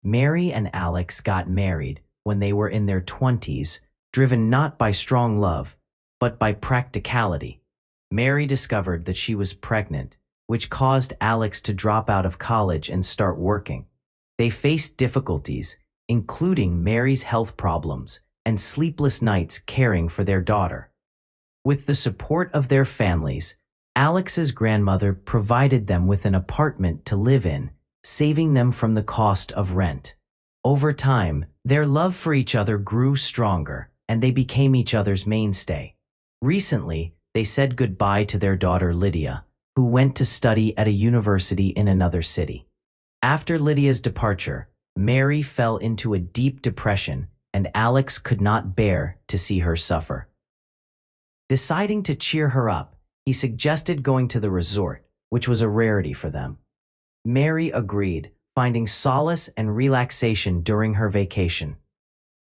Mary and Alex got married when they were in their 20s, driven not by strong love, but by practicality. Mary discovered that she was pregnant, which caused Alex to drop out of college and start working. They faced difficulties, including Mary's health problems and sleepless nights caring for their daughter. With the support of their families, Alex's grandmother provided them with an apartment to live in, saving them from the cost of rent. Over time, their love for each other grew stronger, and they became each other's mainstay. Recently, they said goodbye to their daughter Lydia, who went to study at a university in another city. After Lydia's departure, Mary fell into a deep depression, and Alex could not bear to see her suffer. Deciding to cheer her up, he suggested going to the resort, which was a rarity for them. Mary agreed, finding solace and relaxation during her vacation.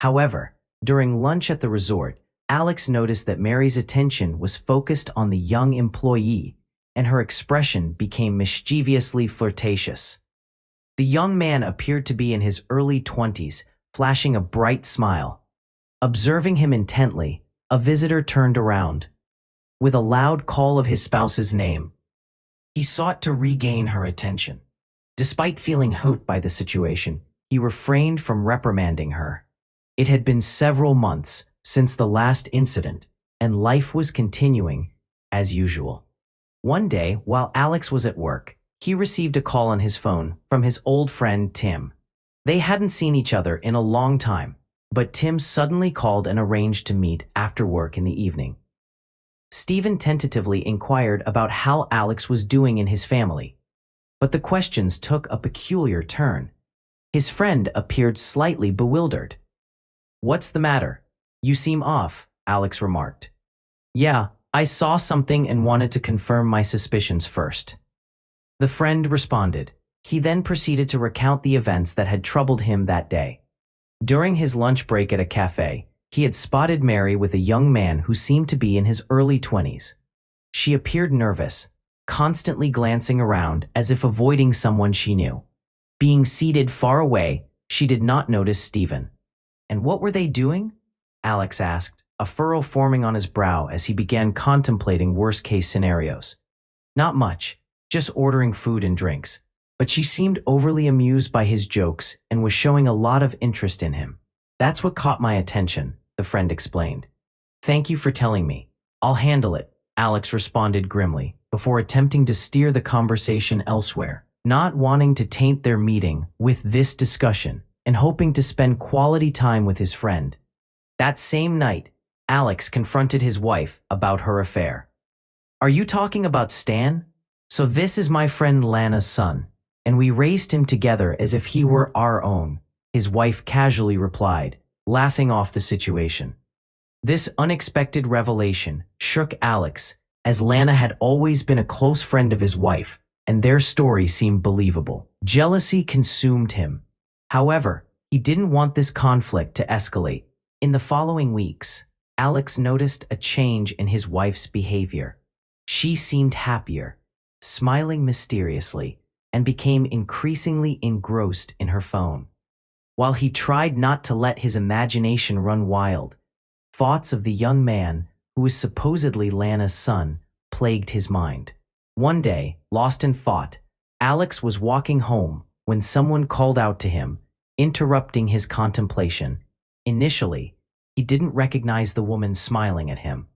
However, during lunch at the resort, Alex noticed that Mary's attention was focused on the young employee, and her expression became mischievously flirtatious. The young man appeared to be in his early 20s, flashing a bright smile. Observing him intently, a visitor turned around. With a loud call of his spouse's name, he sought to regain her attention. Despite feeling hurt by the situation, he refrained from reprimanding her. It had been several months since the last incident, and life was continuing as usual. One day, while Alex was at work, he received a call on his phone from his old friend Tim. They hadn't seen each other in a long time, but Tim suddenly called and arranged to meet after work in the evening. Stephen tentatively inquired about how Alex was doing in his family, but the questions took a peculiar turn. His friend appeared slightly bewildered. "What's the matter? You seem off," Alex remarked. "Yeah, I saw something and wanted to confirm my suspicions first," the friend responded. He then proceeded to recount the events that had troubled him that day. During his lunch break at a cafe, he had spotted Mary with a young man who seemed to be in his early 20s. She appeared nervous, constantly glancing around as if avoiding someone she knew. Being seated far away, she did not notice Stephen. "And what were they doing?" Alex asked, a furrow forming on his brow as he began contemplating worst-case scenarios. "Not much, just ordering food and drinks, but she seemed overly amused by his jokes and was showing a lot of interest in him. That's what caught my attention," the friend explained. "Thank you for telling me. I'll handle it," Alex responded grimly, before attempting to steer the conversation elsewhere, not wanting to taint their meeting with this discussion and hoping to spend quality time with his friend. That same night, Alex confronted his wife about her affair. "Are you talking about Stan? So this is my friend Lana's son, and we raised him together as if he were our own," his wife casually replied, laughing off the situation. This unexpected revelation shook Alex, as Lana had always been a close friend of his wife, and their story seemed believable. Jealousy consumed him. However, he didn't want this conflict to escalate. In the following weeks, Alex noticed a change in his wife's behavior. She seemed happier, smiling mysteriously, and became increasingly engrossed in her phone. While he tried not to let his imagination run wild, thoughts of the young man, who was supposedly Lana's son, plagued his mind. One day, lost in thought, Alex was walking home when someone called out to him, interrupting his contemplation. Initially, he didn't recognize the woman smiling at him,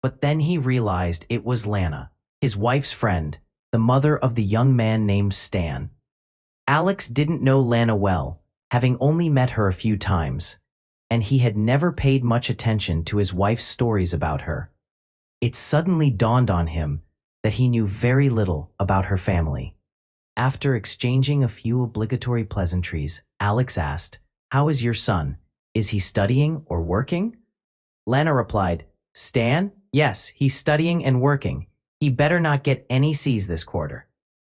but then he realized it was Lana, his wife's friend, the mother of the young man named Stan. Alex didn't know Lana well, having only met her a few times, and he had never paid much attention to his wife's stories about her. It suddenly dawned on him that he knew very little about her family. After exchanging a few obligatory pleasantries, Alex asked, "How is your son? Is he studying or working?" Lana replied, "Stan? Yes, he's studying and working. He better not get any C's this quarter."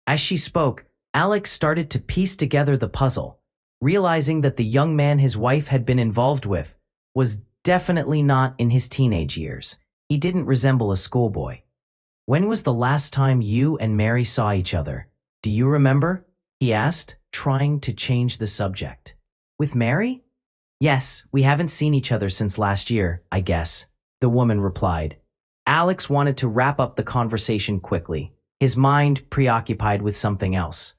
As she spoke, Alex started to piece together the puzzle, realizing that the young man his wife had been involved with was definitely not in his teenage years. He didn't resemble a schoolboy. "When was the last time you and Mary saw each other? Do you remember?" he asked, trying to change the subject. With Mary? Yes, we haven't seen each other since last year, I guess, the woman replied. Alex wanted to wrap up the conversation quickly, his mind preoccupied with something else.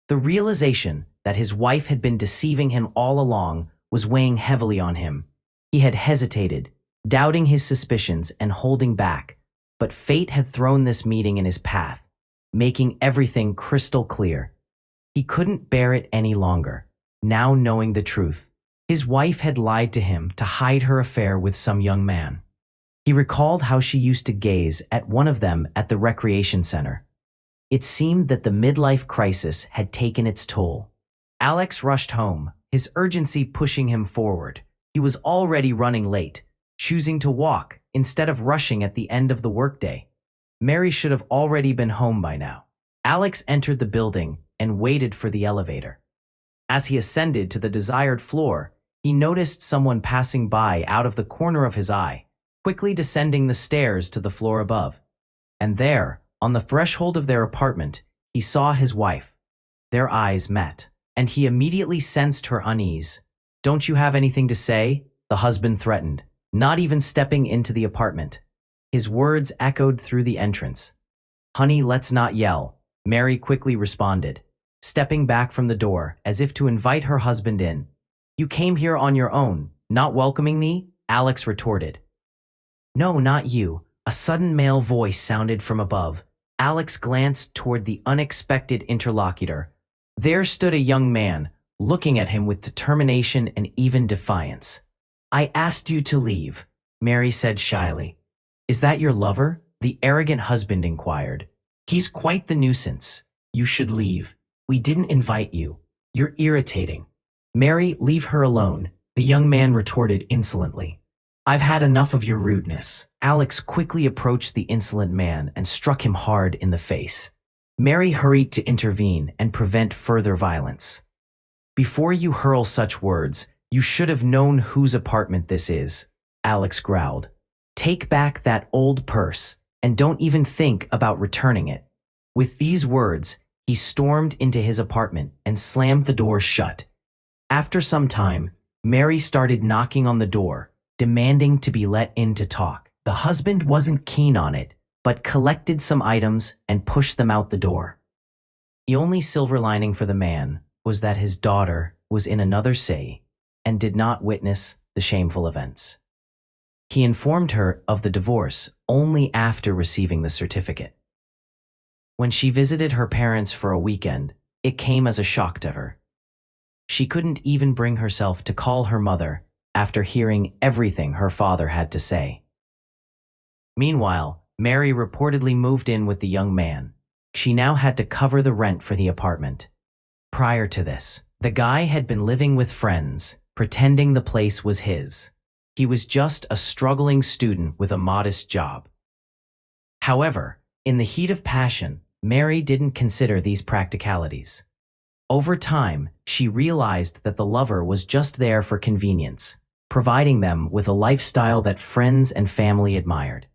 The realization that his wife had been deceiving him all along was weighing heavily on him. He had hesitated, doubting his suspicions and holding back, but fate had thrown this meeting in his path, making everything crystal clear. He couldn't bear it any longer, now knowing the truth. His wife had lied to him to hide her affair with some young man. He recalled how she used to gaze at one of them at the recreation center. It seemed that the midlife crisis had taken its toll. Alex rushed home, his urgency pushing him forward. He was already running late, choosing to walk instead of rushing at the end of the workday. Mary should have already been home by now. Alex entered the building and waited for the elevator. As he ascended to the desired floor, he noticed someone passing by out of the corner of his eye, quickly descending the stairs to the floor above. And there, on the threshold of their apartment, he saw his wife. Their eyes met, and he immediately sensed her unease. Don't you have anything to say? The husband threatened, not even stepping into the apartment. His words echoed through the entrance. Honey, let's not yell, Mary quickly responded, stepping back from the door as if to invite her husband in. You came here on your own, not welcoming me? Alex retorted. No, not you. A sudden male voice sounded from above. Alex glanced toward the unexpected interlocutor. There stood a young man, looking at him with determination and even defiance. I asked you to leave, Mary said shyly. Is that your lover? The arrogant husband inquired. He's quite the nuisance. You should leave. We didn't invite you. You're irritating. Mary, leave her alone, the young man retorted insolently. I've had enough of your rudeness. Alex quickly approached the insolent man and struck him hard in the face. Mary hurried to intervene and prevent further violence. Before you hurl such words, you should have known whose apartment this is, Alex growled. Take back that old purse and don't even think about returning it. With these words, he stormed into his apartment and slammed the door shut. After some time, Mary started knocking on the door, demanding to be let in to talk. The husband wasn't keen on it, but collected some items and pushed them out the door. The only silver lining for the man was that his daughter was in another city and did not witness the shameful events. He informed her of the divorce only after receiving the certificate. When she visited her parents for a weekend, it came as a shock to her. She couldn't even bring herself to call her mother after hearing everything her father had to say. Meanwhile, Mary reportedly moved in with the young man. She now had to cover the rent for the apartment. Prior to this, the guy had been living with friends, pretending the place was his. He was just a struggling student with a modest job. However, in the heat of passion, Mary didn't consider these practicalities. Over time, she realized that the lover was just there for convenience, providing them with a lifestyle that friends and family admired.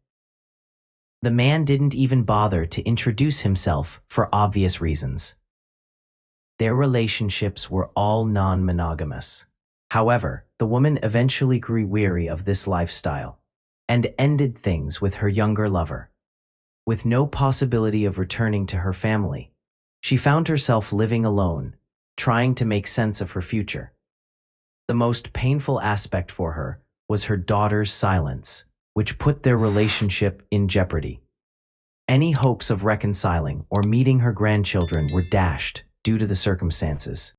The man didn't even bother to introduce himself for obvious reasons. Their relationships were all non-monogamous. However, the woman eventually grew weary of this lifestyle and ended things with her younger lover. With no possibility of returning to her family, she found herself living alone, trying to make sense of her future. The most painful aspect for her was her daughter's silence, which put their relationship in jeopardy. Any hopes of reconciling or meeting her grandchildren were dashed due to the circumstances.